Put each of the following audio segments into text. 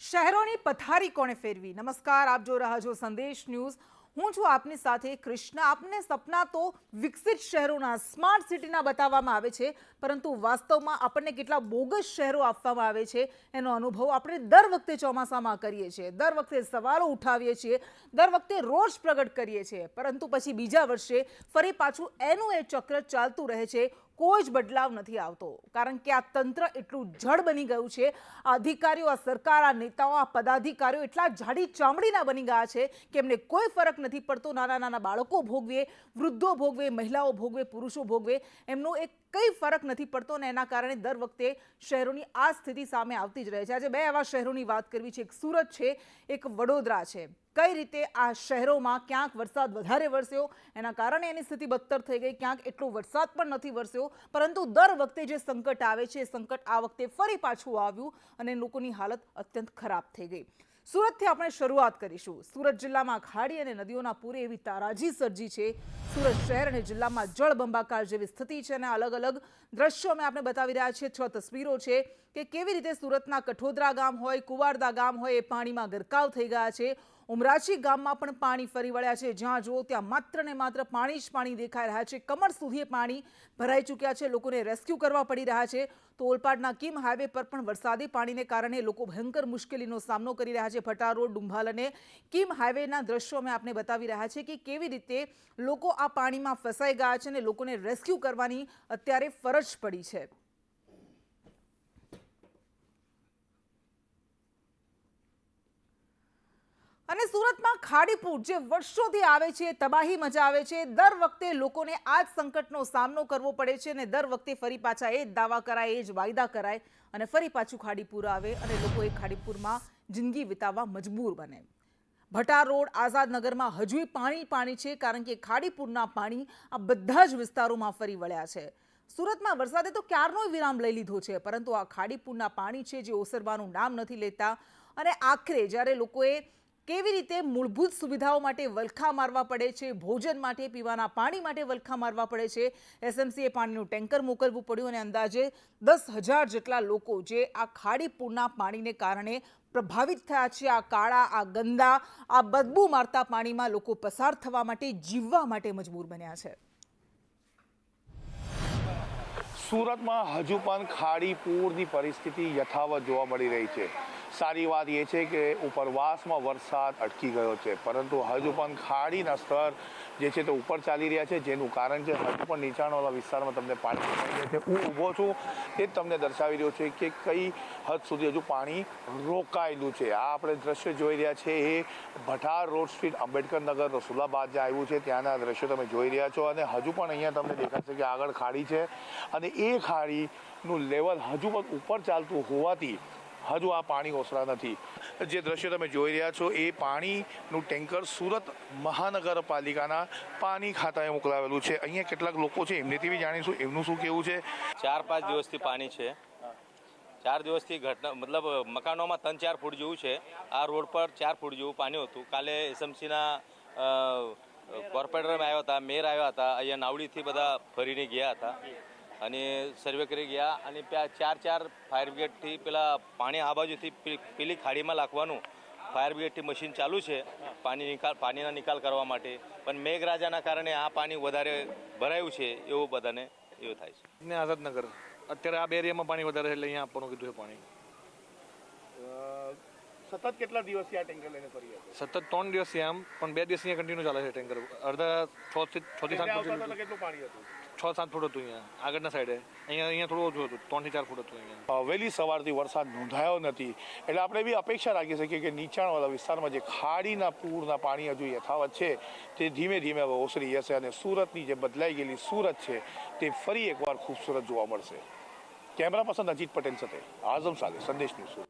શહેરોની પથારી કોણે ફેરવી? નમસ્કાર, આપ જો રહ્યા છો સંદેશ ન્યૂઝ. હું છું આપની સાથે કૃષ્ણ. આપને સપના તો વિકસિત શહેરોના, સ્માર્ટ સિટીના બતાવવામાં આવે છે, પરંતુ વાસ્તવમાં આપણને કેટલા બોગસ શહેરો આપવામાં આવે છે એનો અનુભવ આપણે દર વખતે ચોમાસામાં કરીએ છીએ. દર વખતે સવાલો ઉઠાવીએ છીએ, દર વખતે રોષ પ્રગટ કરીએ છીએ, પરંતુ પછી બીજા વર્ષે ફરી પાછું એનું એ ચક્ર ચાલતું રહે છે. કોઈ જ બદલાવ નથી આવતો, કારણ કે આ તંત્ર એટલું જડ બની ગયું છે. આ અધિકારીઓ, આ સરકાર, આ નેતાઓ, આ પદાધિકારીઓ એટલા જાડી ચામડીના બની ગયા છે કે એમને કોઈ ફરક નથી પડતો. નાના નાના બાળકો ભોગવે, વૃદ્ધો ભોગવે, મહિલાઓ ભોગવે, પુરુષો ભોગવે, એમનો એક કંઈ ફરક નથી પડતો. અને એના કારણે દર વખતે શહેરોની આ સ્થિતિ સામે આવતી જ રહે છે. આજે બે એવા શહેરોની વાત કરવી છે. એક સુરત છે, એક વડોદરા છે. કઈ રીતે આ શહેરોમાં ક્યાંક વરસાદ વધારે વરસ્યો, એના કારણે એની સ્થિતિ બદતર થઈ ગઈ, ક્યાંક એટલો વરસાદ પણ નથી વરસ્યો, પરંતુ દર વખતે જે સંકટ આવે છે એ સંકટ આ વખતે ફરી પાછું આવ્યું અને લોકોની હાલત અત્યંત ખરાબ થઈ ગઈ. સુરતથી આપણે શરૂઆત કરીશું. સુરત જિલ્લામાં ખાડી અને નદીઓના પૂરે એવી તારાજી સર્જી છે. સુરત શહેર અને જિલ્લામાં જળબંબાકાર જેવી સ્થિતિ છે અને અલગ અલગ દ્રશ્યો અમે આપણે બતાવી રહ્યા છીએ. 6 તસવીરો છે કે કેવી રીતે સુરતના કઠોદરા ગામ હોય, કુવારદા ગામ હોય, એ પાણીમાં ગરકાવ થઈ ગયા છે. ઉમરાછી ગામમાં પણ પાણી ફરી વળ્યા છે. જ્યાં જુઓ ત્યાં માત્ર ને માત્ર પાણી જ પાણી દેખાઈ રહ્યા છે. કમર સુધી પાણી ભરાઈ ચૂક્યા છે. લોકોને રેસ્ક્યુ કરવા પડી રહ્યા છે. તો ઓલપાડના કિમ હાઈવે પર પણ વરસાદી પાણીને કારણે લોકો ભયંકર મુશ્કેલીનો સામનો કરી રહ્યા છે. ભટાર રોડ, ડુંભાલ અને કિમ હાઈવેના દ્રશ્યો અમે આપને બતાવી રહ્યા છે કે કેવી રીતે લોકો આ પાણીમાં ફસાઈ ગયા છે અને લોકોને રેસ્ક્યુ કરવાની અત્યારે ફરજ પડી છે. અને સુરતમાં ખાડીપુર જે વર્ષોથી આવે છે, તબાહી મચાવે છે. દર વખતે લોકોને આ જ સંકટનો સામનો કરવો પડે છે અને દર વખતે ફરી પાછા એ જ દાવા કરાય, એ જ વાયદા કરાય અને ફરી પાછું ખાડીપુર આવે અને લોકો એ ખાડીપુરમાં જિંદગી વિતાવવા મજબૂર બને. ભટાર રોડ, આઝાદનગરમાં હજુ પાણી છે, કારણ કે ખાડીપુરના પાણી આ બધા જ વિસ્તારોમાં ફરી વળ્યા છે. સુરતમાં વરસાદે તો ક્યારનો વિરામ લઈ લીધો છે, પરંતુ આ ખાડીપુરના પાણી છે જે ઓસરવાનું નામ નથી લેતા. અને આખરે જ્યારે લોકોએ કેવી રીતે મૂળભૂત સુવિધાઓ માટે વલખા મારવા પડે છે, ભોજન માટે, પીવાના પાણી માટે વલખા મારવા પડે છે. એસએમસીએ પાણીનું ટેન્કર મોકલવું પડ્યું અને અંદાજે 10,000 જેટલા લોકો જે આ ખાડીપુરના પાણીને કારણે પ્રભાવિત થયા છે. આ કાળા, આ ગંદા, આ બદબુ મારતા પાણીમાં લોકો પસાર થવા માટે, જીવવા માટે મજબૂર બન્યા છે. સુરતમાં હજુ પણ ખાડીપુરની પરિસ્થિતિ યથાવત જોવા મળી રહી છે. સારી વાત એ છે કે ઉપરવાસમાં વરસાદ અટકી ગયો છે, પરંતુ હજુ પણ ખાડીના સ્તર જે છે તે ઉપર ચાલી રહ્યા છે, જેનું કારણ છે હજુ પણ નીચાણવાળા વિસ્તારમાં તમને પાણી દેખાઈ રહ્યા છે. હું ઊભો છું તે જ તમને દર્શાવી રહ્યો છે કે કઈ હદ સુધી હજુ પાણી રોકાયેલું છે. આ આપણે દ્રશ્ય જોઈ રહ્યા છે એ ભટાર રોડ સ્ટ્રીટ, આંબેડકર નગર, રસુલાબાદ જે આવ્યું છે ત્યાંના દ્રશ્યો તમે જોઈ રહ્યા છો. અને હજુ પણ અહીંયા તમને દેખાશે કે આગળ ખાડી છે અને એ ખાડીનું લેવલ હજુ પણ ઉપર ચાલતું હોવાથી હજુ આ પાણી ઓસરા નથી. જે દ્રશ્ય તમે જોઈ રહ્યા છો એ પાણીનું ટેન્કર સુરત મહાનગરપાલિકાના પાણી ખાતાએ મોકલાવેલું છે. અહીંયા કેટલાક લોકો છે એમનેથી બી જાણીશું એમનું શું કેવું છે. 4-5 દિવસથી પાણી છે. 4 દિવસથી ઘટના મતલબ મકાનોમાં 3-4 ફૂટ જેવું છે. આ રોડ પર 4 ફૂટ જેવું પાણી હતું. કાલે એસએમસીના કોર્પોરેટર આવ્યા હતા, મેયર આવ્યા હતા, અહીંયા નાવડીથી બધા ફરીને ગયા હતા અને સર્વે કરી ગયા. અને ત્યાં 4 ફાયર બ્રિગેડથી પેલા પાણી આ બાજુથી પેલી ખાડીમાં નાખવાનું ફાયર બ્રિગેડથી મશીન ચાલુ છે પાણીના નિકાલ કરવા માટે. પણ મેઘરાજાના કારણે આ પાણી વધારે ભરાયું છે એવું બધાને એવું થાય છે. ને આઝાદનગર અત્યારે આ બે એરિયામાં પાણી વધારે છે એટલે અહીંયા આપવાનું કીધું છે પાણી. સતત કેટલા દિવસથી આ ટેન્કર લઈને ફરી હતા? સતત 3 દિવસથી આમ, પણ 2 દિવસથી અહીંયા કન્ટિન્યુ ચાલે છે ટેન્કર. અડધા 6 થી 7 ફૂટ કેટલું પાણી હતું? 6-7 ફૂટ હતું અહીંયા આગળના સાઈડે. અહીંયા થોડું ઓછું હતું, 3 થી 4 ફૂટ હતું અહીંયા. વહેલી સવારથી વરસાદ નોંધાયો નથી, એટલે આપણે એવી અપેક્ષા રાખી શકીએ કે નીચાણવાળા વિસ્તારમાં જે ખાડીના પૂરના પાણી હજુ યથાવત છે તે ધીમે ધીમે હવે ઓસરી જશે અને સુરતની જે બદલાઈ ગયેલી સુરત છે તે ફરી એકવાર ખૂબસૂરત જોવા મળશે. કેમેરા પર્સન અજીત પટેલ સાથે આઝમ સાલે, સંદેશ ન્યૂઝ.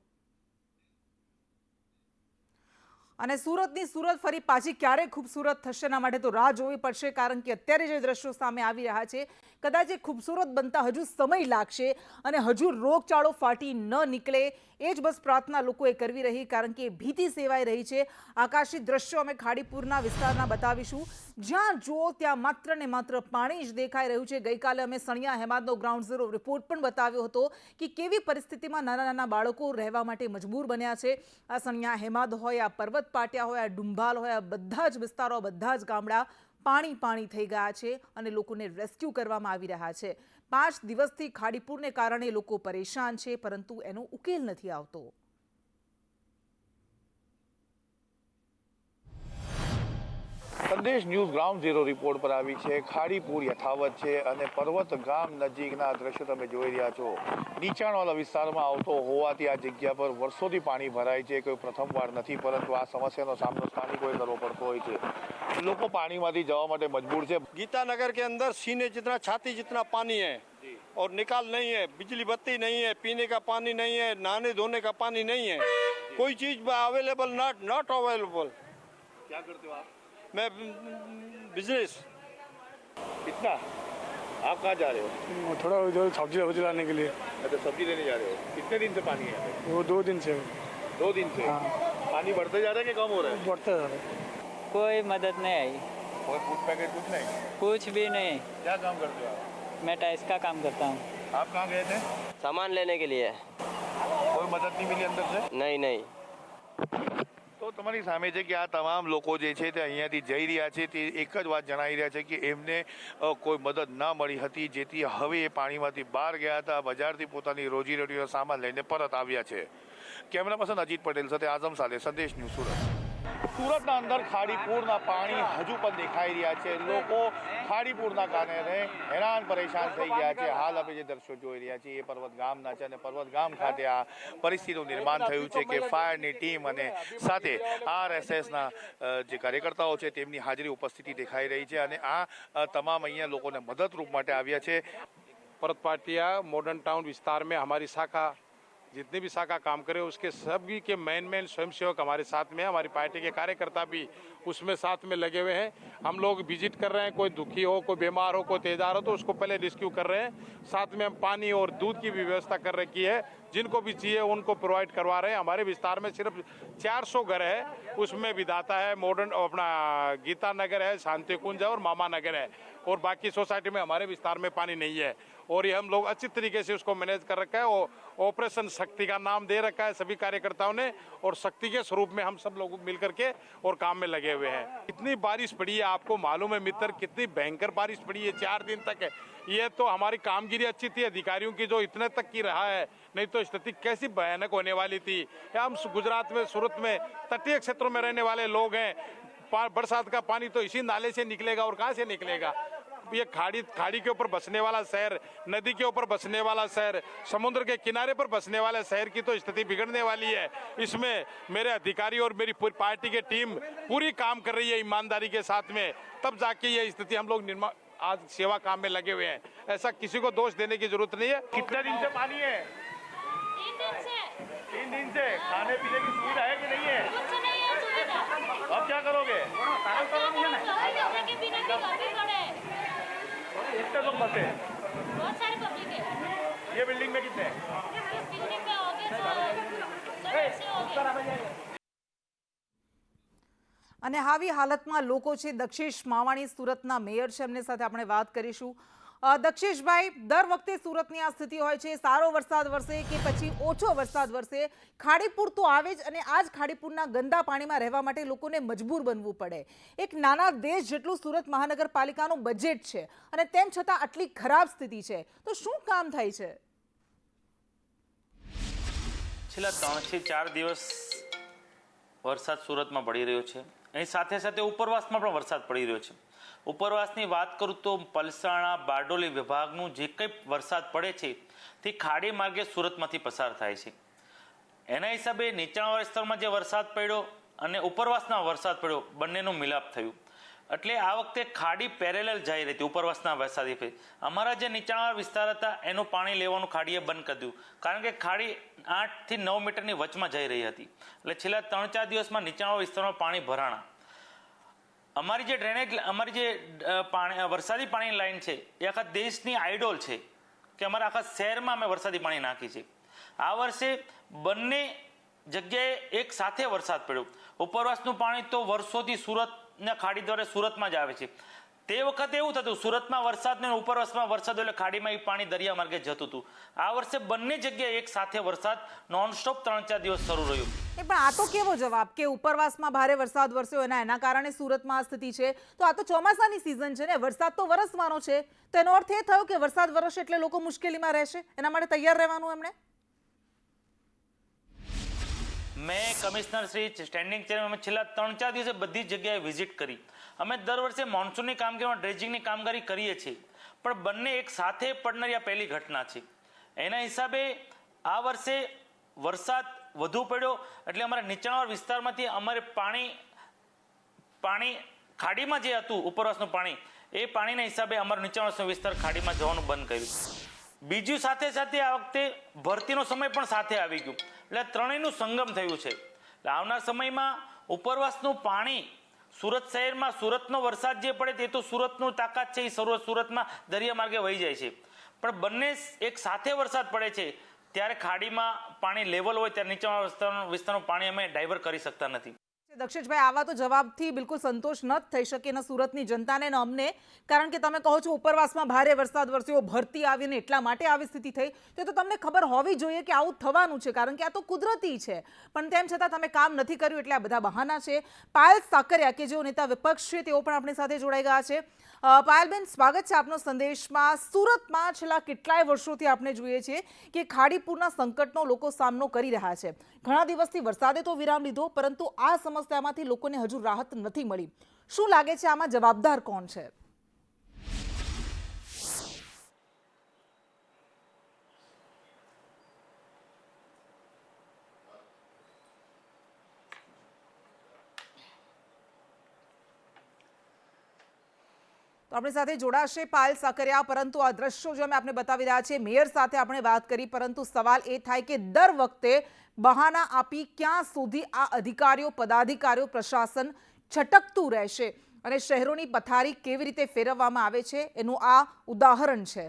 અને સુરતની સુરત ફરી પાછી ક્યારે ખૂબસૂરત થશે એના માટે તો રાહ જોવી પડશે, કારણ કે અત્યારે જે દ્રશ્યો સામે આવી રહ્યા છે, કદાચ એ ખૂબસૂરત બનતા હજુ સમય લાગશે અને હજુ રોગચાળો ફાટી ન નીકળે એ જ બસ પ્રાર્થના લોકોએ કરવી રહી, કારણ કે ભીતિ સેવાઈ રહી છે. આકાશી દ્રશ્યો અમે ખાડીપુરના વિસ્તારના બતાવીશું. જ્યાં જુઓ ત્યાં માત્ર ને માત્ર પાણી જ દેખાઈ રહ્યું છે. ગઈકાલે અમે સણિયા હેમાદનો ગ્રાઉન્ડ ઝીરો રિપોર્ટ પણ બતાવ્યો હતો કે કેવી પરિસ્થિતિમાં નાના નાના બાળકો રહેવા માટે મજબૂર બન્યા છે. આ સણિયા હેમાદ હોય, આ પર્વત પાટિયા હોય, આ ડુંભાલ હોય, આ બધા જ વિસ્તારો, બધા જ ગામડા પાણી પાણી થઈ ગયા છે અને લોકોને રેસ્ક્યુ કરવામાં આવી રહ્યા છે. 5 દિવસથી ખાડીપુરને કારણે લોકો પરેશાન છે, પરંતુ એનો ઉકેલ નથી આવતો. સંદેશ ન્યૂઝ ગ્રાઉન્ડ ઝીરો રિપોર્ટ પર આવી છે. ખાડીપુર યથાવત છે અને પર્વત ગામ નજીકના દ્રશ્યો તમે જોઈ રહ્યા છો. નીચાણવાળા વિસ્તારમાં આવતો હોવાથી આ જગ્યા પર વર્ષોથી પાણી ભરાય છે. કોઈ પ્રથમવાર નથી, પરંતુ આ સમસ્યાનો સામનો સ્થાનિકોએ કરવો પડતો હોય છે. લોકો પાણીમાંથી જવા માટે મજબૂર છે. गीतानगर के अंदर सीने जितना छाती जितना पानी है और निकाल नहीं है, बिजली बत्ती नहीं है, पीने का पानी नहीं है, नहाने धोने का पानी नहीं है, कोई चीज अवेलेबल नॉट अवेलेबल. क्या करते हो आप? मैं बिजनेस. कितना? आप कहाँ जा रहे हो? थोड़ा उधर सब्जी लाने के लिए. अच्छा, सब्जी लेने जा रहे हो. कितने दिन से पानी है? वो 2 दिन से. 2 दिन से. हाँ. पानी बढ़ते जा रहा है कि कम हो रहा है? बढ़ता जा रहा है. कोई मदद नहीं आई, और फूड पैकेट कुछ नहीं? कुछ भी नहीं. क्या काम करते हो आप? मैं टाइल्स का काम करता हूँ. आप कहाँ गए थे? सामान लेने के लिए. कोई मदद नहीं मिली अंदर से? नहीं नहीं. તો તમારી સામે છે કે આ તમામ લોકો જે છે તે અહીંયાથી જઈ રહ્યા છે, તે એક જ વાત જણાવી રહ્યા છે કે એમને કોઈ મદદ ના મળી હતી, જેથી હવે એ પાણીમાંથી બહાર ગયા હતા, બજારથી પોતાની રોજીરોટીનો સામાન લઈને પરત આવ્યા છે. કેમેરા પર્સન અજીત પટેલ સાથે આઝમ સાલે, સંદેશ ન્યૂઝ, સુરત. સુરતના અંદર ખાડીપુરના પાણી હજુ પણ દેખાઈ રહ્યા છે. લોકો ખાડીપુરના કારણે હેરાન પરેશાન થઈ ગયા છે. હાલ અમે જે દ્રશ્યો જોઈ રહ્યા છીએ એ પર્વત ગામના છે અને પર્વત ગામ ખાતે આ પરિસ્થિતિનું નિર્માણ થયું છે કે ફાયરની ટીમ અને સાથે RSSના જે કાર્યકર્તાઓ છે તેમની હાજરી ઉપસ્થિતિ દેખાઈ રહી છે અને આ તમામ અહીંયા લોકોને મદદરૂપ માટે આવ્યા છે. परत पाटिया मॉडर्न टाउन विस्तार में हमारी शाखा जितने भी शाखा काम करे उसके सभी के मेन स्वयंसेवक हमारे साथ में हैं. हमारी पार्टी के कार्यकर्ता भी उसमें साथ में लगे हुए हैं. हम लोग विजिट कर रहे हैं. कोई दुखी हो, कोई बीमार हो, कोई तेजार हो तो उसको पहले रेस्क्यू कर रहे हैं. साथ में हम पानी और दूध की भी व्यवस्था कर रखी है. जिनको भी चाहिए उनको प्रोवाइड करवा रहे हैं. हमारे विस्तार में सिर्फ 400 घर है, उसमें विधाता है, मॉडर्न अपना गीता नगर है, शांति कुंज है और मामा नगर है. और बाकी सोसाइटी में हमारे विस्तार में पानी नहीं है और ये हम लोग अच्छी तरीके से उसको मैनेज कर रखा है. और ऑपरेशन शक्ति का नाम दे रखा है सभी कार्यकर्ताओं ने और शक्ति के स्वरूप में हम सब लोग मिलकर के और काम में लगे हुए हैं. इतनी बारिश पड़ी है, आपको मालूम है मित्र, कितनी भयंकर बारिश पड़ी है. 4 दिन तक है. ये तो हमारी कामगिरी अच्छी थी अधिकारियों की, जो इतने तक की रहा है, नहीं तो स्थिति कैसी भयानक होने वाली थी. हम गुजरात में, सूरत में तटीय क्षेत्रों में रहने वाले लोग हैं. बरसात का पानी तो इसी नाले से निकलेगा और कहाँ से निकलेगा. ये खाड़ी के ऊपर बसने वाला शहर, नदी के ऊपर बसने वाला शहर, समुद्र के किनारे पर बसने वाले शहर की तो स्थिति बिगड़ने वाली है. इसमें मेरे अधिकारी और मेरी पूरी पार्टी की टीम पूरी काम कर रही है ईमानदारी के साथ में, तब जाके ये स्थिति हम लोग आज सेवा काम में लगे हुए हैं. ऐसा किसी को दोष देने की जरूरत नहीं है. कितने दिन से पानी है? 3 दिन से. खाने पीने की सुविधा है कि नहीं है? कुछ नहीं है सुविधा. अब क्या करोगे? कितने लोग बसे? बहुत सारे पब्लिक है. ये बिल्डिंग में कितने? इस बिल्डिंग में हो गए तो અને આવી હાલતમાં લોકો છે. દક્ષેશ માવાણી સુરતના મેયર છે, એમની સાથે આપણે વાત કરીશું. દક્ષેશભાઈ, દર વખતે સુરતની આ સ્થિતિ હોય છે, સારો વરસાદ વરસે કે પછી ઓછો વરસાદ વરસે, ખાડીપુર તો આવે જ અને આ જ ખાડીપુરના ગંદા પાણીમાં રહેવા માટે લોકોને મજબૂર બનવું પડે. એક નાના દેશ જેટલું સુરત મહાનગરપાલિકાનું બજેટ છે અને તેમ છતાં આટલી ખરાબ સ્થિતિ છે, તો શું કામ થાય છે? છેલ્લા 3 થી 4 દિવસ વરસાદ સુરતમાં પડી રહ્યો છે. અહીં સાથે સાથે ઉપરવાસમાં પણ વરસાદ પડી રહ્યો છે. ઉપરવાસની વાત કરું તો પલસાણા, બારડોલી વિભાગનું જે કંઈ વરસાદ પડે છે તે ખાડી માર્ગે સુરતમાંથી પસાર થાય છે. એના હિસાબે નીચાણવાળા વિસ્તારમાં જે વરસાદ પડ્યો અને ઉપરવાસના વરસાદ પડ્યો, બંનેનું મિલાપ થયું. એટલે આ વખતે ખાડી પેરેલલ જઈ રહી હતી ઉપરવાસના વરસાદી. અમારા જે નીચાણવાળા વિસ્તાર હતા એનું પાણી લેવાનું ખાડીએ બંધ કરી દીધું, કારણ કે ખાડી 8 થી 9 મીટરની વચમાં જઈ રહી હતી. એટલે છેલ્લા 3-4 દિવસમાં નીચાણવાળા વિસ્તારમાં પાણી ભરાણા. અમારી જે ડ્રેનેજ અમારી જે વરસાદી પાણીની લાઈન છે એ આખા દેશની આઇડોલ છે કે અમારા આખા શહેરમાં અમે વરસાદી પાણી નાખી છે. આ વર્ષે બંને જગ્યાએ એક સાથે વરસાદ પડ્યો. ઉપરવાસનું પાણી તો વર્ષોથી સુરતના ખાડી દ્વારા સુરતમાં જ આવે છે. તે વખતે એવું થતું સુરતમાં વરસાદ ને ઉપરવાસમાં વરસાદ એટલે ખાડીમાં એ પાણી દરિયા માર્ગે જતું હતું. આ વર્ષે બંને જગ્યાએ એક સાથે વરસાદ નોનસ્ટોપ 3-4 દિવસ શરૂ રહ્યો. પણ આ તો કેવો જવાબ કે ઉપરવાસમાં ભારે વરસાદ વરસ્યો એના કારણે સુરતમાં આ સ્થિતિ છે. તો આ તો ચોમાસાની સિઝન છે ને, વરસાદ તો વરસવાનો છે. તો એનો અર્થ એ થયો કે વરસાદ વરસશે એટલે લોકો મુશ્કેલીમાં રહેશે, એના માટે તૈયાર રહેવાનું એમણે. મેં કમિશનર શ્રી સ્ટેન્ડિંગ ચેરમેન છેલ્લા 3-4 દિવસે બધી જગ્યાએ વિઝિટ કરી. અમે દર વર્ષે મોન્સૂનની કામગીરીમાં ડ્રેજિંગની કામગીરી કરીએ છીએ, પણ બંને એક સાથે પડનારી આ પહેલી ઘટના છે. એના હિસાબે આ વર્ષે વરસાદ વધુ પડ્યો એટલે અમારા નીચાણવાળા વિસ્તારમાંથી અમારે પાણી ખાડીમાં જે હતું ઉપરવાસનું પાણી, એ પાણીના હિસાબે અમારો નીચાણવાળો વિસ્તાર ખાડીમાં જવાનું બંધ કર્યું. બીજું સાથે સાથે આ વખતે ભરતીનો સમય પણ સાથે આવી ગયું એટલે ત્રણેયનું સંગમ થયું છે. આવનાર સમયમાં ઉપરવાસનું પાણી સુરત શહેરમાં સુરતનો વરસાદ જે પડે તે તો સુરતનું તાકાત છે, એ સુરતમાં દરિયા માર્ગે વહી જાય છે. પણ બંને એક સાથે વરસાદ પડે છે ત્યારે ખાડીમાં પાણી લેવલ હોય ત્યારે નીચાણવાળા વિસ્તારનું પાણી અમે ડાયવર્ટ કરી શકતા નથી. દક્ષેશભાઈ, આવા તો જવાબથી બિલકુલ સંતોષ ન થઈ શકે ન સુરતની જનતાને ન અમને, કારણ કે તમે કહો છો ઉપરવાસમાં ભારે વરસાદ વરસ્યો, ભરતી આવીને એટલા માટે આવી સ્થિતિ થઈ. તો તમને ખબર હોવી જોઈએ કે આવું થવાનું છે, કારણ કે આ તો કુદરતી છે. પણ તેમ છતાં તમે કામ નથી કર્યું એટલે આ બધા બહાના છે. પાયલ સાકરિયા કે જેઓ નેતા વિપક્ષ છે તેઓ પણ આપણી સાથે જોડાઈ ગયા છે. પાયલબેન, સ્વાગત છે આપનો સંદેશમાં. સુરતમાં છેલ્લા કેટલાય વર્ષોથી આપણે જોઈએ છીએ કે ખાડીપુરના સંકટનો લોકો સામનો કરી રહ્યા છે. ઘણા દિવસથી વરસાદે તો વિરામ લીધો, પરંતુ આ સમસ્યામાંથી લોકોને હજુ રાહત નથી મળી. શું લાગે છે આમાં જવાબદાર કોણ છે? આપણી સાથે જોડાશે પાયલ સાકરિયા, પરંતુ આ દ્રશ્યો જે અમે આપને બતાવી રહ્યા છીએ, મેયર સાથે આપણે વાત કરી, પરંતુ સવાલ એ થાય કે દર વખતે બહાના આપી ક્યાં સુધી આ અધિકારીઓ, પદાધિકારીઓ, પ્રશાસન છટકતું રહેશે અને શહેરોની પથારી કેવી રીતે ફેરવવામાં આવે છે એનું આ ઉદાહરણ છે.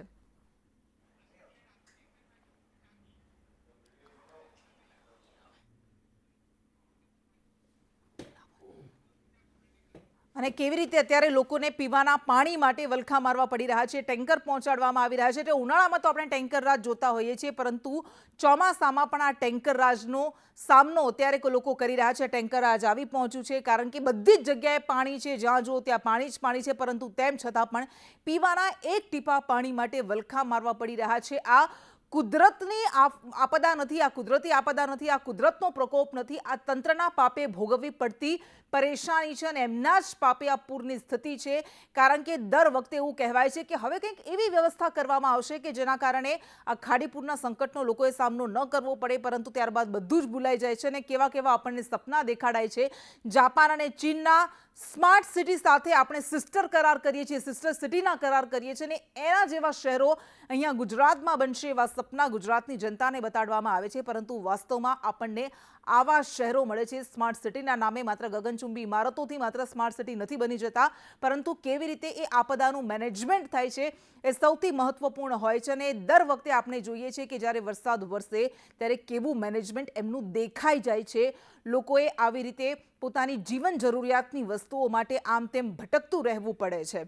અને કેવી રીતે અત્યારે લોકોને પીવાના પાણી માટે વલખા મારવા પડી રહ્યા છે, ટેન્કર પહોંચાડવામાં આવી રહ્યા છે. એટલે ઉનાળામાં તો આપણે ટેન્કર રાજ જોતા હોઈએ છીએ, પરંતુ ચોમાસામાં પણ આ ટેન્કર રાજનો સામનો અત્યારે લોકો કરી રહ્યા છે. ટેન્કર રાજ આવી પહોંચ્યું છે કારણ કે બધી જ જગ્યાએ પાણી છે, જ્યાં જુઓ ત્યાં પાણી જ પાણી છે, પરંતુ તેમ છતાં પણ પીવાના એક ટીપા પાણી માટે વલખા મારવા પડી રહ્યા છે. આ કુદરતની આપદા નથી, આ કુદરતી આપદા નથી, આ કુદરતનો પ્રકોપ નથી, આ તંત્રના પાપે ભોગવવી પડતી પરેશાની છે અને એમના જ પાપે આ પૂરની સ્થિતિ છે. કારણ કે દર વખતે એવું કહેવાય છે કે હવે કંઈક એવી વ્યવસ્થા કરવામાં આવશે કે જેના કારણે આ ખાડીપુરના સંકટનો લોકોએ સામનો ન કરવો પડે, પરંતુ ત્યારબાદ બધું જ ભૂલાઈ જાય છે અને કેવા કેવા આપણને સપના દેખાડાય છે. જાપાન અને ચીનના સ્માર્ટ સિટી સાથે આપણે સિસ્ટર કરાર કરીએ છીએ, સિસ્ટર સિટીના કરાર કરીએ છીએ, અને એના જેવા શહેરો અહીંયા ગુજરાતમાં બનશે એવા સપના ગુજરાતની જનતાને બતાડવામાં આવે છે. પરંતુ વાસ્તવમાં આપણને આવા શહેરો મળે છે સ્માર્ટ સિટીના નામે. માત્ર ગગનચુંબી ઇમારતોથી માત્ર સ્માર્ટ સિટી નથી બની જતા, પરંતુ કેવી રીતે એ આપદાનું મેનેજમેન્ટ થાય છે એ સૌથી મહત્વપૂર્ણ હોય છે. અને દર વખતે આપણે જોઈએ છીએ કે જ્યારે વરસાદ વરસે ત્યારે કેવું મેનેજમેન્ટ એમનું દેખાઈ જાય છે. લોકોએ આવી રીતે પોતાની જીવન જરૂરિયાતની વસ્તુઓ માટે આમ તેમ ભટકતું રહેવું પડે છે.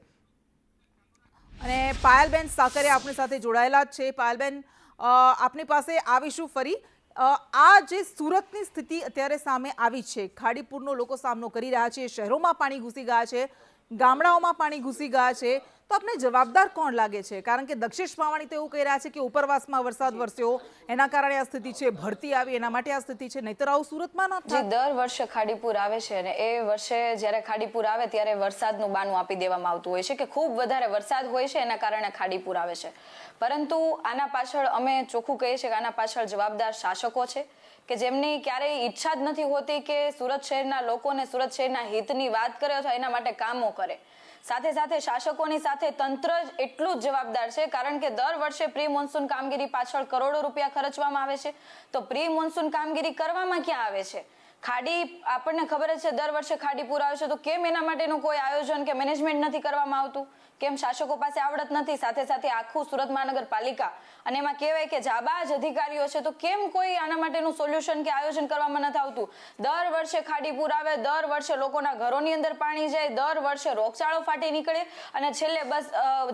અને પાયલબેન સાકરિયા આપણી સાથે જોડાયેલા જ છે. પાયલબેન, આપની પાસે આવીશું ફરી. આ જે સુરતની સ્થિતિ અત્યારે સામે આવી છે, ખાડીપુરનો લોકો સામનો કરી રહ્યા છે, શહેરોમાં પાણી ઘૂસી ગયા છે, ગામડાઓમાં પાણી ઘૂસી ગયા છે, તો આપને જવાબદાર કોણ લાગે છે? કારણ કે દક્ષેશ માવાણી તો એવું કહી રહ્યા છે કે ઉપરવાસમાં વરસાદ વરસ્યો એના કારણે આ સ્થિતિ છે, ભરતી આવી એના માટે આ સ્થિતિ છે, નહીતર આવું સુરતમાં ન થાય. દર વર્ષે ખાડીપુર આવે છે અને એ વર્ષે જ્યારે ખાડીપુર આવે ત્યારે વરસાદનું બાનું આપી દેવામાં આવતું હોય છે કે ખૂબ વધારે વરસાદ હોય છે એના કારણે ખાડીપુર આવે છે. પરંતુ આના પાછળ અમે ચોખ્ખું કહીએ છીએ કે આના પાછળ જવાબદાર શાસકો છે કે જેમની ક્યારેય ઈચ્છા જ નથી હોતી કે સુરત શહેરના લોકોને, સુરત શહેરના હિતની વાત કરે અથવા એના માટે કામો કરે. સાથે સાથે શાસકોની સાથે તંત્ર જ એટલું જ જવાબદાર છે, કારણ કે દર વર્ષે પ્રી મોન્સૂન કામગીરી પાછળ કરોડો રૂપિયા ખર્ચવામાં આવે છે. તો પ્રી મોન્સૂન કામગીરી કરવામાં ક્યાં આવે છે? ખાડી આપણને ખબર જ છે દર વર્ષે ખાડી પૂર આવે છે, તો કેમ એના માટેનું કોઈ આયોજન કે મેનેજમેન્ટ નથી કરવામાં આવતું? કેમ શાસકો પાસે આવડત નથી? સાથે સાથે આખું સુરત મહાનગરપાલિકા અને એમાં કહેવાય કે જાબાજ અધિકારીઓ છે, તો કેમ કોઈ આના માટેનું સોલ્યુશન કે આયોજન કરવામાં નથી આવતું? દર વર્ષે ખાડી પૂર આવે, દર વર્ષે લોકોના ઘરોની અંદર પાણી જાય, દર વર્ષે રોગચાળો ફાટી નીકળે અને છેલ્લે બસ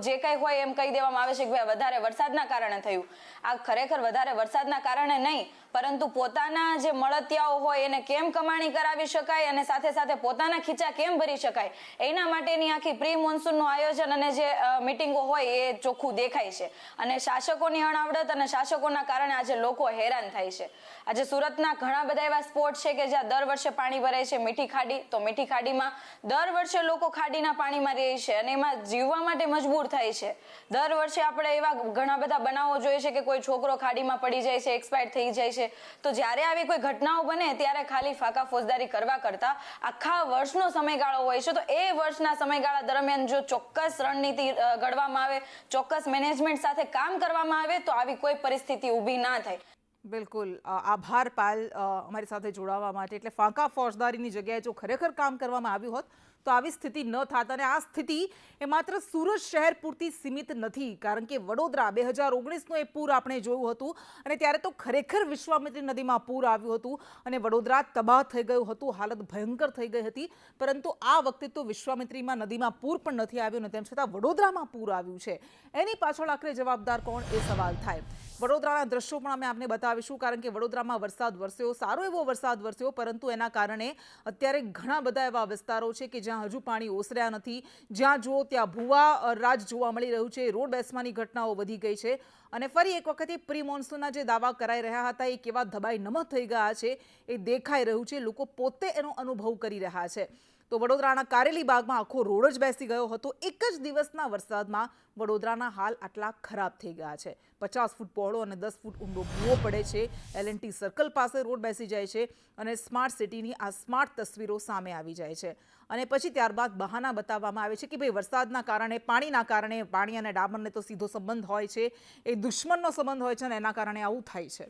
જે કંઈ હોય એમ કહી દેવામાં આવે છે કે ભાઈ વધારે વરસાદના કારણે થયું. આ ખરેખર વધારે વરસાદના કારણે નહીં, પરંતુ પોતાના જે મળતિયાઓ હોય એને કેમ કમાણી કરાવી શકાય અને સાથે સાથે પોતાના ખીચા કેમ ભરી શકાય, એના માટેની આખી પ્રી મોન્સૂનનું આયોજન અને જે મીટિંગો હોય એ ચોખ્ખું દેખાય છે. અને શાસકોની અણાવડત અને શાસકોના કારણે આજે લોકો હેરાન થાય છે. આજે સુરતના ઘણા બધા એવા સ્પોટ છે કે જ્યાં દર વર્ષે પાણી ભરાય છે. મીઠી ખાડી, તો મીઠી ખાડીમાં દર વર્ષે લોકો ખાડીના પાણીમાં રહે છે અને એમાં જીવવા માટે મજબૂર થાય છે. દર વર્ષે આપણે એવા ઘણા બધા બનાવો જોઈએ છે કે કોઈ છોકરો ખાડીમાં પડી જાય છે, એક્સપાયર થઈ જાય છે. તો જ્યારે આવી કોઈ ઘટનાઓ બને ત્યારે ખાલી ફાકા ફોજદારી કરવા કરતા આખા વર્ષનો સમયગાળો હોય છે, તો એ વર્ષના સમયગાળા દરમિયાન જો ચોક્કસ રણનીતિ ઘડવામાં આવે, ચોક્કસ મેનેજમેન્ટ સાથે કામ કરવામાં આવે, તો આવી કોઈ પરિસ્થિતિ ઊભી ના થાય. બિલકુલ, આભાર પાલ અમારી સાથે જોડાવા માટે. એટલે ફાંકા ફોજદારીની જગ્યાએ જો ખરેખર કામ કરવામાં આવ્યું હોત તો આવી સ્થિતિ ન થાત. અને આ સ્થિતિ એ માત્ર સુરત શહેર પૂરતી સીમિત નથી, કારણ કે વડોદરા 2019નું એ પૂર આપણે જોયું હતું અને ત્યારે તો ખરેખર વિશ્વામિત્રી નદીમાં પૂર આવ્યું હતું અને વડોદરા તબાહ થઈ ગયું હતું, હાલત ભયંકર થઈ ગઈ હતી. પરંતુ આ વખતે તો વિશ્વામિત્રીમાં નદીમાં પૂર પણ નથી આવ્યું ને તેમ છતાં વડોદરામાં પૂર આવ્યું છે. એની પાછળ આખરે જવાબદાર કોણ, એ સવાલ થાય. વડોદરાના દ્રશ્યો પણ અમે આપને બતાવીશું, કારણ કે વડોદરામાં વરસાદ વરસ્યો, સારો એવો વરસાદ વરસ્યો, પરંતુ એના કારણે અત્યારે ઘણા બધા એવા વિસ્તારો છે કે જ્યાં હજુ પાણી ઓસર્યા નથી. જ્યાં જુઓ ત્યાં ભૂવા રાજ જોવા મળી રહ્યું છે, રોડ બેસવાની ઘટનાઓ વધી ગઈ છે અને ફરી એક વખત પ્રી મોન્સૂનના જે દાવા કરાઈ રહ્યા હતા એ કેવા ધબાઈ નમત થઈ ગયા છે એ દેખાઈ રહ્યું છે. લોકો પોતે એનો અનુભવ કરી રહ્યા છે. તો વડોદરાના કારેલી બાગમાં આખો રોડ જ બેસી ગયો હતો. એક જ દિવસના વરસાદમાં વડોદરાના હાલ આટલા ખરાબ થઈ ગયા છે. 50 ફૂટ પહોળો અને 10 ફૂટ ઊંડો ભૂવો પડે છે. LNT સર્કલ પાસે રોડ બેસી જાય છે અને સ્માર્ટ સિટીની આ સ્માર્ટ તસવીરો સામે આવી જાય છે. અને પછી ત્યારબાદ બહાના બતાવવામાં આવે છે કે ભાઈ વરસાદના કારણે, પાણીના કારણે, પાણી અને ડામરને તો સીધો સંબંધ હોય છે, એ દુશ્મનનો સંબંધ હોય છે અને એના કારણે આવું થાય છે.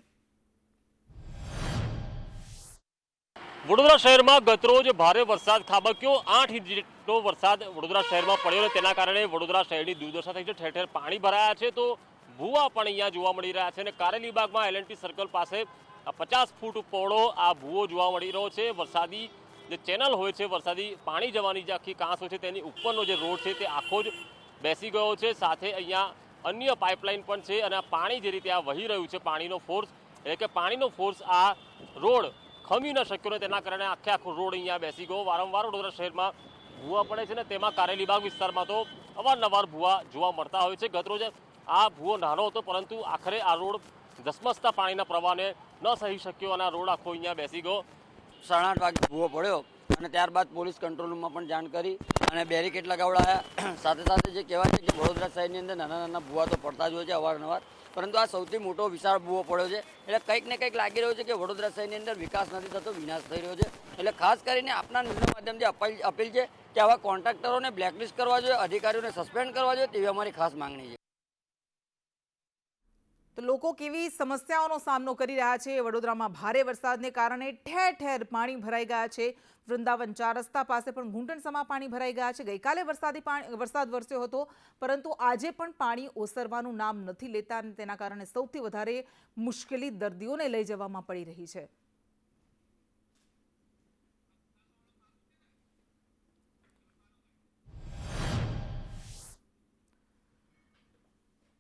વડોદરા શહેરમાં ગતરોજ ભારે વરસાદ ખાબક્યો. 8 ઇંચ જેટલો વરસાદ વડોદરા શહેરમાં પડ્યો અને તેના કારણે વડોદરા શહેરની દુર્દશા થઈ છે. ઠેર ઠેર પાણી ભરાયા છે, તો ભૂવા પણ અહીંયા જોવા મળી રહ્યા છે. અને કારેલી બાગમાં LNT સર્કલ પાસે 50 ફૂટ પહોળો આ ભૂવો જોવા મળી રહ્યો છે. વરસાદી જે ચેનલ હોય છે, વરસાદી પાણી જવાની જે આખી કાંસ હોય છે, તેની ઉપરનો જે રોડ છે તે આખો જ બેસી ગયો છે. સાથે અહીંયા અન્ય પાઇપલાઇન પણ છે અને આ પાણી જે રીતે આ વહી રહ્યું છે, પાણીનો ફોર્સ, એટલે કે પાણીનો ફોર્સ આ રોડ ખમી ન શક્યો ને તેના કારણે આખો રોડ અહીંયા બેસી ગયો. વારંવાર વડોદરા શહેરમાં ભૂવા પડે છે ને તેમાં કારેલીબાગ વિસ્તારમાં તો અવારનવાર ભૂવા જોવા મળતા હોય છે. ગતરોજ આ ભૂવો નાનો હતો, પરંતુ આખરે આ રોડ ધસમસતા પાણીના પ્રવાહને ન સહી શક્યો અને આ રોડ આખો અહીંયા બેસી ગયો. 8:30 વાગે ભૂવો પડ્યો અને ત્યારબાદ પોલીસ કંટ્રોલ રૂમમાં પણ જાણ કરી અને બેરિકેડ લગાવડાયા. સાથે સાથે જે કહેવાય છે કે વડોદરા શહેરની અંદર નાના નાના ભૂવા તો પડતા જ હોય છે અવારનવાર, પરંતુ આ સૌથી મોટો વિશાળ ભૂવો પડ્યો છે. એટલે કંઈક ને કંઈક લાગી રહ્યું છે કે વડોદરા શહેરની અંદર વિકાસ નથી થતો, વિનાશ થઈ રહ્યો છે. એટલે ખાસ કરીને આપના ન્યૂઝના માધ્યમથી અપીલ છે કે આવા કોન્ટ્રાક્ટરોને બ્લેકલિસ્ટ કરવા જોઈએ, અધિકારીઓને સસ્પેન્ડ કરવા જોઈએ, તેવી અમારી ખાસ માંગણી છે. તો લોકો કેવી સમસ્યાઓનો સામનો કરી રહ્યા છે. વડોદરામાં ભારે વરસાદને કારણે ઠેર ઠેર પાણી ભરાઈ ગયા છે. વૃંદાવન 4 રસ્તા પાસે પણ ઘૂંટણસમાં પાણી ભરાઈ ગયા છે. ગઈકાલે વરસાદ વરસ્યો હતો, પરંતુ આજે પણ પાણી ઓસરવાનું નામ નથી લેતા અને તેના કારણે સૌથી વધારે મુશ્કેલી દર્દીઓને લઈ જવામાં પડી રહી છે.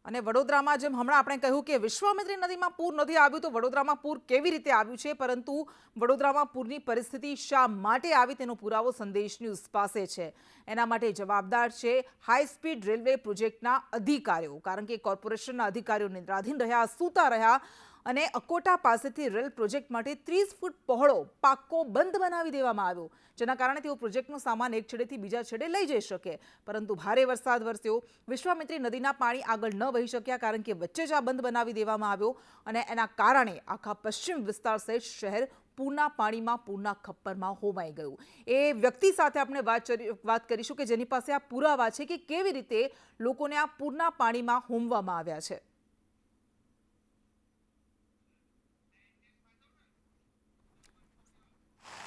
અને વડોદરામાં જેમ હમણાં આપણે કહ્યું કે વિશ્વામિત્રી નદીમાં પૂર નથી આવ્યું, તો વડોદરામાં પૂર કેવી રીતે આવ્યું છે, પરંતુ વડોદરામાં પૂરની પરિસ્થિતિ શા માટે આવી તેનો પુરાવો સંદેશ ન્યૂઝ પાસે છે. એના માટે જવાબદાર છે હાઈ સ્પીડ રેલવે પ્રોજેક્ટના અધિકારીઓ, કારણ કે કોર્પોરેશનના અધિકારીઓ નિદ્રાધીન રહ્યા, સૂતા રહ્યા અને અકોટા પાસેથી રેલ પ્રોજેક્ટ માટે 30 ફૂટ પહોળો પાક્કો બંધ બનાવી દેવામાં આવ્યો, જેના કારણે તેઓ પ્રોજેક્ટનો સામાન એક છેડેથી બીજા છેડે લઈ જઈ શકે. પરંતુ ભારે વરસાદ વરસ્યો, વિશ્વામિત્રી નદીના પાણી આગળ ન વહી શક્યા, કારણ કે વચ્ચે જ આ બંધ બનાવી દેવામાં આવ્યો અને એના કારણે આખા પશ્ચિમ વિસ્તાર સહિત શહેર પૂરના પાણીમાં, પૂરના ખપ્પરમાં હોમાઈ ગયું. એ વ્યક્તિ સાથે આપણે વાત કરીશું કે જેની પાસે આ પુરાવા છે કે કેવી રીતે લોકોને આ પૂરના પાણીમાં હોમવામાં આવ્યા છે.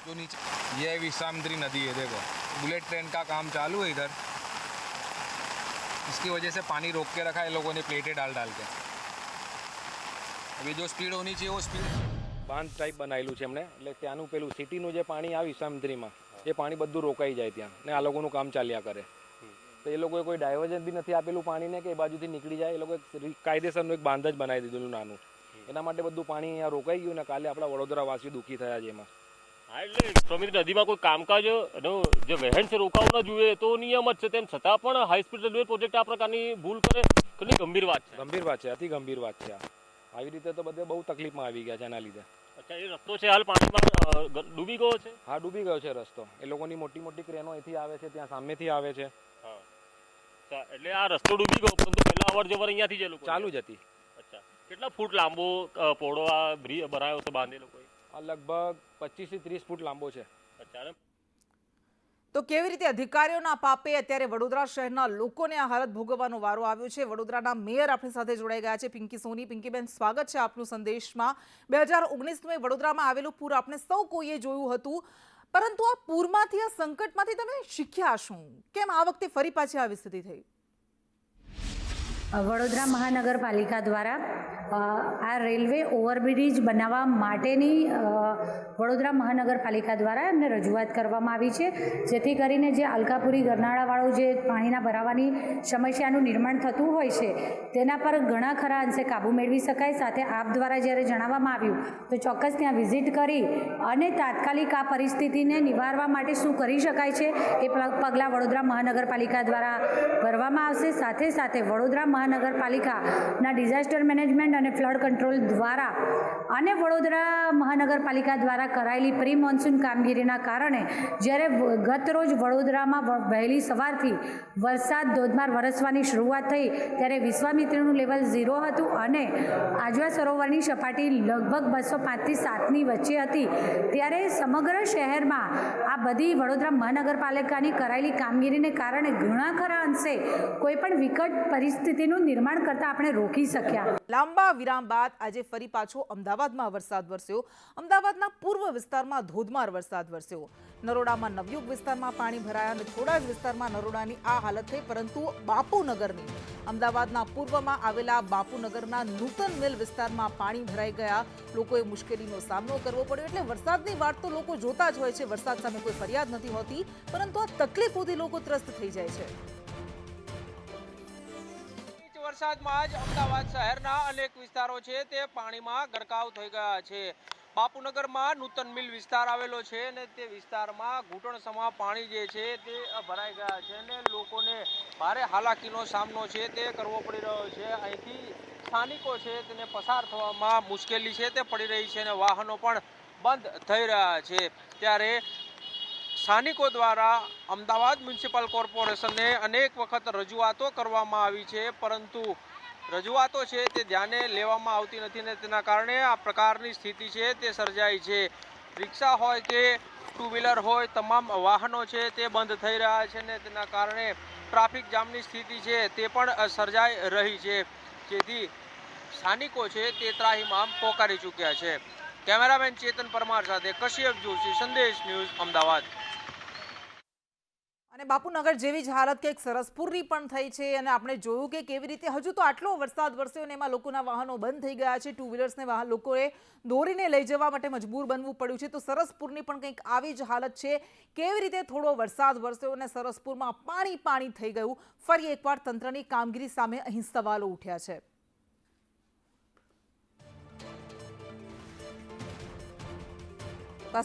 जो नीचे ये विश्वामित्री नदी है, देखो बुलेट ट्रेन का काम चालू है इधर, इसकी वजह से पानी रोक के रखा है लोगों ने प्लेटें डाल के। अभी जो स्पीड होनी चाहिए वो स्पीड બાંધ ટાઈપ બનાવેલું છે એમણે, એટલે ત્યાંનું પેલું સિટીનું જે પાણી આવે વિશ્વામિત્રીમાં એ પાણી બધું રોકાઈ જાય ત્યાં ને આ લોકોનું કામ ચાલ્યા કરે. તો એ લોકોએ કોઈ ડાયવર્ઝન બી નથી આપેલું પાણીને કે એ બાજુથી નીકળી જાય. એ લોકોએ કાયદેસરનું એક બાંધ જ બનાવી દીધેલું નાનું. એના માટે બધું પાણી અહીંયા રોકાઈ ગયું ને કાલે આપણા વડોદરાવાસીઓ દુઃખી થયા છે એમાં. હા, એટલે વિશ્વામિત્રી નદીમાં કોઈ કામકાજ જે વહેણ છે રોકાવું ન જોઈએ તો નિયમ જ છે, તેમ છતાં પણ હાઈ સ્પીડ રેલવે પ્રોજેક્ટ આ પ્રકારની ભૂલ કરે, કેટલી ગંભીર વાત છે. ગંભીર વાત છે, અતિ ગંભીર વાત છે. આવી રીતે તો બધે બહુ તકલીફમાં આવી ગયા છે એના લીધે. અચ્છા, એ રસ્તો છે હાલ પાણીમાં ડૂબી ગયો છે? હા, ડૂબી ગયો છે રસ્તો. એ લોકોની મોટી મોટી ક્રેનો અહીંથી આવે છે, ત્યાં સામેથી આવે છે. હા, એટલે આ રસ્તો ડૂબી ગયો, પરંતુ પહેલા અવર જવર અહીંયાથી જ લોકો ચાલુ જ હતી. અચ્છા, કેટલા ફૂટ લાંબો પહોળો આ બ્રિજ બનાવ્યો છે બાંધે લોકોએ? આ લગભગ 25 થી 30 ફૂટ લાંબો છે. અચ્છા, તો કેવી રીતે અધિકારીઓના પાપે અત્યારે વડોદરા શહેરના લોકોને આ હાલત ભોગવવાનો વારો આવ્યો છે. વડોદરાના મેયર આપણી સાથે જોડાઈ ગયા છે, પિંકી સોની. પિંકીબેન, સ્વાગત છે આપનું સંદેશમાં. 2019માં વડોદરામાં આવેલું પૂર આપણે સૌ કોઈએ જોયું હતું, પરંતુ આ પૂરમાંથી, આ સંકટમાંથી તમે શીખ્યા શું? કેમ આ વખતે ફરી પાછી આવી સ્થિતિ થઈ? વડોદરા મહાનગરપાલિકા દ્વારા આ રેલવે ઓવરબ્રિજ બનાવવા માટેની વડોદરા મહાનગરપાલિકા દ્વારા એમને રજૂઆત કરવામાં આવી છે, જેથી કરીને જે અલકાપુરી ગરનાળાવાળું જે પાણીના ભરાવાની સમસ્યાનું નિર્માણ થતું હોય છે તેના પર ઘણા ખરા અંશે કાબૂ મેળવી શકાય. સાથે આપ દ્વારા જ્યારે જણાવવામાં આવ્યું તો ચોક્કસ ત્યાં વિઝિટ કરી અને તાત્કાલિક આ પરિસ્થિતિને નિવારવા માટે શું કરી શકાય છે એ પગલાં વડોદરા મહાનગરપાલિકા દ્વારા ભરવામાં આવશે. સાથે સાથે વડોદરા મહાનગરપાલિકાના ડિઝાસ્ટર મેનેજમેન્ટ અને ફ્લડ કંટ્રોલ દ્વારા અને વડોદરા મહાનગરપાલિકા દ્વારા કરાયેલી પ્રી મોન્સૂન કામગીરીના કારણે જ્યારે ગત રોજ વડોદરામાં વહેલી સવારથી વરસાદ ધોધમાર વરસવાની શરૂઆત થઈ ત્યારે વિશ્વામિત્રીનું લેવલ 0 હતું અને આજવા સરોવરની સપાટી લગભગ 205થી 7ની વચ્ચે હતી. ત્યારે સમગ્ર શહેરમાં આ બધી વડોદરા મહાનગરપાલિકાની કરાયેલી કામગીરીને કારણે ઘણા ખરા અંશે કોઈપણ વિકટ પરિસ્થિતિનું નિર્માણ કરતા આપણે રોકી શક્યા. લાંબા વિરામ બાદ આજે ફરી પાછો અમદાવાદમાં વરસાદ વરસ્યો. અમદાવાદના પૂર્વ વિસ્તારમાં ધોધમાર વરસાદ વરસ્યો. નરોડામાં નવયુગ વિસ્તારમાં પાણી ભરાયા અને થોડા જ વિસ્તારમાં નરોડાની આ હાલત થઈ. પરંતુ બાપુનગરની, અમદાવાદના પૂર્વમાં આવેલા બાપુનગરના નૂતન મિલ વિસ્તારમાં પાણી ભરાઈ ગયા. લોકોએ મુશ્કેલીનો સામનો કરવો પડ્યો. એટલે વરસાદની વાત તો લોકો જોતા જ હોય છે, વરસાદ સામે કોઈ ફરિયાદ નથી હોતી, પરંતુ આ તકલીફોથી લોકો ત્રસ્ત થઈ જાય છે. વરસાદમાં જ અમદાવાદ શહેરના અનેક વિસ્તારો છે તે પાણીમાં ગરકાવ થઈ ગયા છે. બાપુનગરમાં નૂતન મિલ વિસ્તાર આવેલો છે અને તે વિસ્તારમાં ઘૂંટણસમા પાણી જે છે તે ભરાઈ ગયા છે અને લોકોને ભારે હાલાકીનો સામનો છે તે કરવો પડી રહ્યો છે. અહીંથી સ્થાનિકો છે તેને પસાર થવામાં મુશ્કેલી છે તે પડી રહી છે અને વાહનો પણ બંધ થઈ રહ્યા છે. ત્યારે સ્થાનિકો દ્વારા અમદાવાદ મ્યુનિસિપલ કોર્પોરેશનને અનેક વખત રજૂઆતો કરવામાં આવી છે, પરંતુ રજૂઆતો છે તે ધ્યાને લેવામાં આવતી નથી ને તેના કારણે આ પ્રકારની સ્થિતિ છે તે સર્જાઈ છે. રિક્ષા હોય કે ટુ વ્હીલર હોય, તમામ વાહનો છે તે બંધ થઈ રહ્યા છે ને તેના કારણે ટ્રાફિક જામની સ્થિતિ છે તે પણ સર્જાઈ રહી છે, જેથી સ્થાનિકો છે તે ત્રાહિમામ પોકારી ચૂક્યા છે. કેમેરામેન ચેતન પરમાર સાથે કશ્યપ જોશી, સંદેશ ન્યૂઝ, અમદાવાદ. અને બાપુનગર જેવી જ હાલત કંઈક સરસપુરની પણ થઈ છે અને આપણે જોયું કે કેવી રીતે હજુ તો આટલો વરસાદ વરસ્યો અને એમાં લોકોના વાહનો બંધ થઈ ગયા છે. ટુ વ્હીલર્સને લોકોએ દોરીને લઈ જવા માટે મજબૂર બનવું પડ્યું છે. તો સરસપુરની પણ કંઈક આવી જ હાલત છે. કેવી રીતે થોડો વરસાદ વરસ્યો અને સરસપુરમાં પાણી પાણી થઈ ગયું. ફરી એકવાર તંત્રની કામગીરી સામે અહીં સવાલો ઉઠ્યા છે.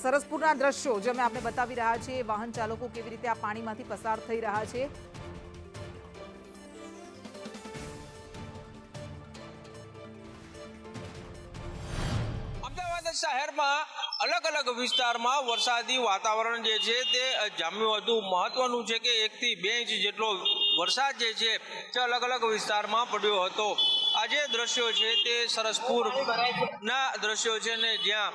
સરસપુરના દ્રશ્યો જે અમે આપને બતાવી રહ્યા છીએ, વાહન ચાલકો કેવી રીતે આ પાણીમાંથી પસાર થઈ રહ્યા છે. અમદાવાદ શહેરમાં અલગ અલગ વિસ્તારમાં વરસાદી વાતાવરણ જે છે તે જામ્યું હતું. મહત્વનું છે કે 1 થી 2 ઇંચ જેટલો વરસાદ જે છે તે અલગ અલગ વિસ્તારમાં પડ્યો હતો. આ જે દ્રશ્યો છે તે સરસપુરના દ્રશ્યો છે ને જ્યાં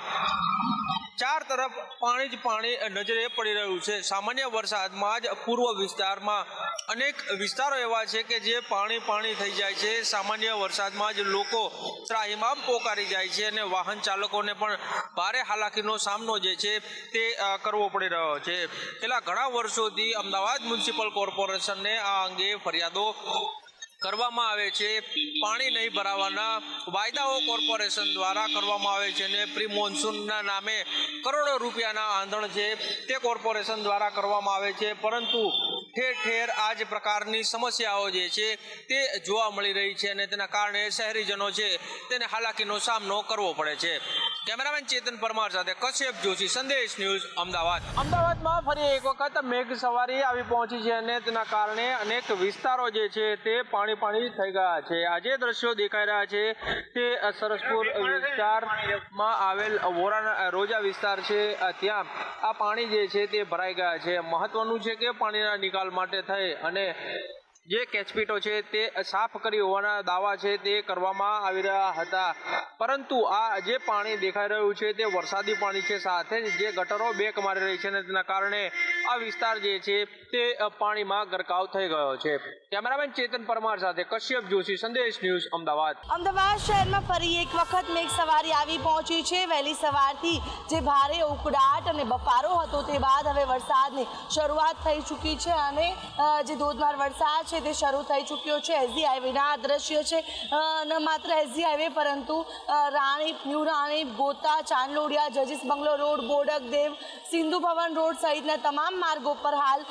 ચાર તરફ પાણી જ પાણી નજરે પડી રહ્યું છે। સામાન્ય વરસાદમાં જ પૂર્વ વિસ્તારમાં અનેક વિસ્તારો એવા છે કે જે પાણી થઈ જાય છે। સામાન્ય વરસાદમાં જ લોકો ત્રાહિમામ પોકારી જાય છે અને વાહન ચાલકોને પણ ભારે હાલાકીનો સામનો જે છે તે કરવો પડી રહ્યો છે। છેલ્લા ઘણા વર્ષોથી અમદાવાદ મ્યુનિસિપલ કોર્પોરેશનને આ અંગે ફરિયાદો કરવામાં આવે છે। પાણી નહીં ભરાવાના વાયદાઓ કોર્પોરેશન દ્વારા કરવામાં આવે છે અને પ્રી મોન્સૂનના નામે કરોડો રૂપિયાના આંધણ છે તે કોર્પોરેશન દ્વારા કરવામાં આવે છે, પરંતુ ઠેર ઠેર આ જ પ્રકારની સમસ્યાઓ જે છે તે જોવા મળી રહી છે અને તેના કારણે શહેરીજનો છે તેને હાલાકીનો સામનો કરવો પડે છે। કેમેરામેન ચેતન પરમાર સાથે કશ્યપ જોશી, સંદેશ ન્યૂઝ, અમદાવાદ। અમદાવાદમાં ફરી એક વખત મેઘ સવારી આવી પહોંચી છે અને તેના કારણે અનેક વિસ્તારો જે છે તે પાણી થઈ ગયા છે। આજે દ્રશ્યો દેખાઈ રહ્યા છે તે સરસપુર વિસ્તારમાં આવેલ રોજા વિસ્તાર છે, ત્યાં આ પાણી જે છે તે ભરાઈ ગયા છે। મહત્વનું છે કે પાણીના નિકાલ માટે થઈ અને જે કેચપીટો છે તે સાફ કરી હોવાના દાવા છે તે કરવામાં આવી રહ્યા હતા, પરંતુ આ જે પાણી દેખાઈ રહ્યું છે તે વરસાદી પાણી છે, સાથે જ જે ગટરો બેક મારી રહી છે અને તેના કારણે આ વિસ્તાર જે છે તે પાણીમાં ગરકાવ થઈ ગયો છે। કેમેરામેન ચેતન પરમાર સાથે કશ્યપ જોશી, સંદેશ ન્યૂઝ, અમદાવાદ। અમદાવાદ શહેરમાં ફરી એક વખત મેઘ સવારી આવી પહોંચી છે। વહેલી સવારથી જે ભારે ઉકળાટ અને બફારો હતો તે બાદ હવે વરસાદની શરૂઆત થઈ ચૂકી છે અને જે ધોધમાર વરસાદ છે તે શરૂ થઈ ચૂક્યો છે। એસજી હાઈવેના આ દ્રશ્યો છે, ન માત્ર એસજી હાઈવે પરંતુ રાણીપ, ન્યૂ રાણીપ, ગોતા, ચાંદલોડિયા, જજીસ બંગલો રોડ, બોડકદેવ, સિંધુ ભવન રોડ સહિતના તમામ માર્ગો પર હાલ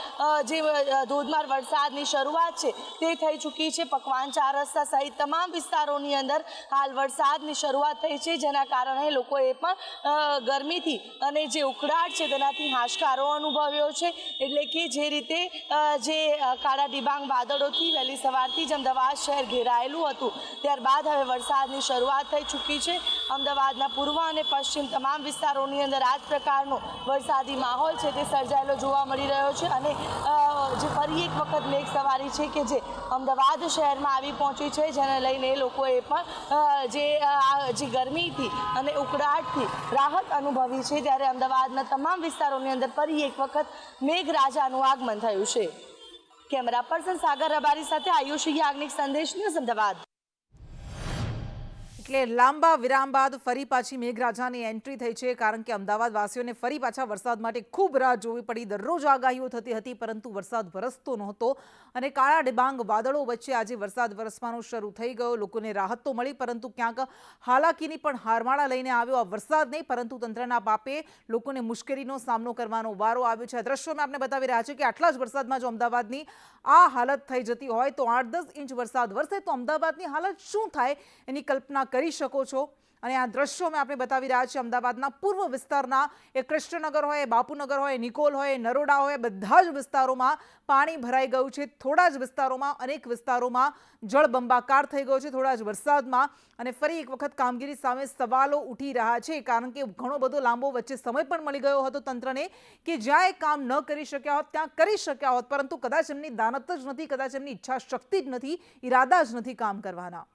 જે ધોધમાર વરસાદની શરૂઆત છે તે થઈ ચૂકી છે। પકવાન, ચાર રસ્તા સહિત તમામ વિસ્તારોની અંદર હાલ વરસાદની શરૂઆત થઈ છે, જેના કારણે લોકોએ પણ ગરમીથી અને જે ઉકળાટ છે તેનાથી હાશકારો અનુભવ્યો છે। એટલે કે જે રીતે જે કાળા ડિબાંગ વાદળોથી વહેલી સવારથી જ અમદાવાદ શહેર ઘેરાયેલું હતું, ત્યારબાદ હવે વરસાદની શરૂઆત થઈ ચૂકી છે। અમદાવાદના પૂર્વ અને પશ્ચિમ તમામ વિસ્તારોની અંદર આ જ પ્રકારનો વરસાદી માહોલ છે તે સર્જાયેલો જોવા મળી રહ્યો છે અને જે ફરી એક વખત મેઘ સવારી છે કે જે અમદાવાદ શહેરમાં આવી પહોંચી છે, જેને લઈને લોકોએ પણ જે ગરમીથી અને ઉકળાટથી રાહત અનુભવી છે, ત્યારે અમદાવાદના તમામ વિસ્તારોની અંદર ફરી એક વખત મેઘરાજાનું આગમન થયું છે। કેમેરા પર્સન સાગર રબારી સાથે આયુષી યાજ્ઞિક, સંદેશ ન્યૂઝ, અમદાવાદ। એટલે લાંબા વિરામ બાદ ફરી પાછી મેઘરાજાની એન્ટ્રી થઈ છે, કારણ કે અમદાવાદ વાસીઓને ફરી પાછા વરસાદ માટે ખૂબ રાહ જોવી પડી। દરરોજ આગાહીઓ થતી હતી પરંતુ વરસાદ વરસતો નહોતો અને કાળા ડિબાંગ વાદળો વચ્ચે આજે વરસાદ વરસવાનો શરૂ થઈ ગયો। લોકોને રાહત તો મળી પરંતુ ક્યાંક હાલાકીની પણ હારમાળા લઈને આવ્યો આ વરસાદ નહીં, પરંતુ તંત્રના પાપે લોકોને મુશ્કેલીનો સામનો કરવાનો વારો આવ્યો છે। આ દ્રશ્યોમાં આપણે બતાવી રહ્યા છીએ કે આટલા જ વરસાદમાં જો અમદાવાદની આ હાલત થઈ જતી હોય તો 8-10 ઇંચ વરસાદ વરસે તો અમદાવાદની હાલત શું થાય એની કલ્પના કરી શકો છો। અને આ દ્રશ્યોમાં આપણે બતાવી રહ્યા છીએ અમદાવાદના પૂર્વ વિસ્તારના એ કૃષ્ણનગર હોય, બાપુનગર હોય, નિકોલ હોય, નરોડા હોય, બધા જ વિસ્તારોમાં પાણી ભરાઈ ગયું છે। થોડા જ વિસ્તારોમાં, અનેક વિસ્તારોમાં જળબંબાકાર થઈ ગયો છે થોડા જ વરસાદમાં અને ફરી એક વખત કામગીરી સામે સવાલો ઉઠી રહ્યા છે, કારણ કે ઘણો બધો લાંબો વચ્ચે સમય પણ મળી ગયો હતો તંત્રને કે જ્યાં એ કામ ન કરી શક્યા હોત ત્યાં કરી શક્યા હોત, પરંતુ કદાચ એમની દાનત જ નથી, કદાચ એમની ઈચ્છા શક્તિ જ નથી, ઈરાદા જ નથી કામ કરવાના।